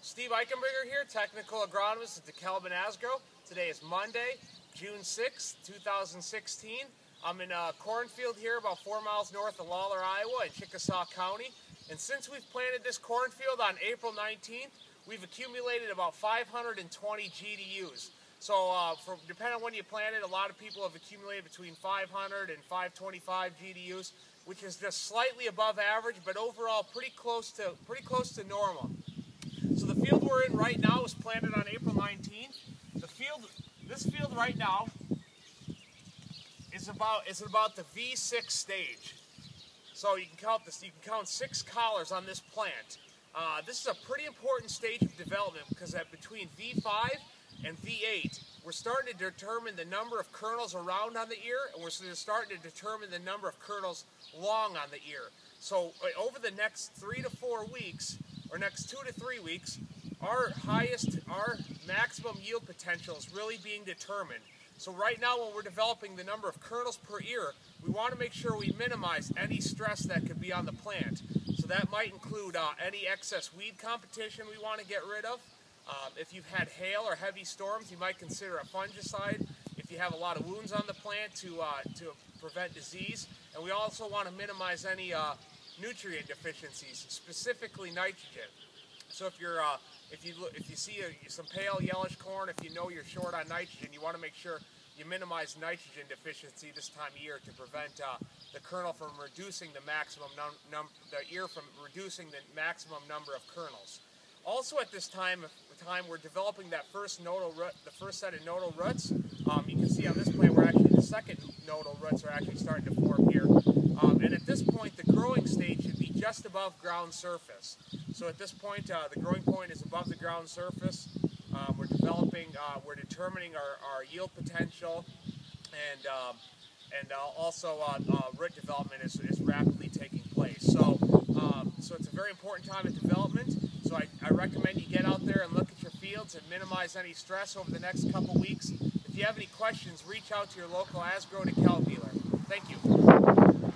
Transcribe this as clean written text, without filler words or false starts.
Steve Eichenberger here, technical agronomist at DeKalb Asgrow. Today is Monday, June 6th, 2016. I'm in a cornfield here about 4 miles north of Lawler, Iowa in Chickasaw County. And since we've planted this cornfield on April 19th, we've accumulated about 520 GDUs. So depending on when you planted, a lot of people have accumulated between 500 and 525 GDUs, which is just slightly above average, but overall pretty close to normal. So the field we're in right now was planted on April 19th. This field right now is about the V6 stage. So you can count this. You can count 6 collars on this plant. This is a pretty important stage of development because between V5 and V8, we're starting to determine the number of kernels around on the ear, and we're starting to determine the number of kernels long on the ear. So over the next 3 to 4 weeks, or next 2 to 3 weeks, our maximum yield potential is really being determined. So right now when we're developing the number of kernels per ear, we want to make sure we minimize any stress that could be on the plant. So that might include any excess weed competition we want to get rid of. If you've had hail or heavy storms, you might consider a fungicide. If you have a lot of wounds on the plant, to prevent disease. And we also want to minimize any nutrient deficiencies, specifically nitrogen. So if you see some pale yellowish corn, if you know you're short on nitrogen, you want to make sure you minimize nitrogen deficiency this time of year to prevent the kernel from reducing the maximum number of kernels. Also at this time we're developing that first nodal root, the first set of nodal roots. You can see on this plant the second nodal roots are actually starting to form here. And at this point the growing stage should be just above ground surface. So at this point the growing point is above the ground surface. We're determining our yield potential, and also root development is rapidly taking place. So it's a very important time of development. So I recommend you get out there and look at your fields and minimize any stress over the next couple weeks. If you have any questions, reach out to your local Asgrow DeKalb dealer. Thank you.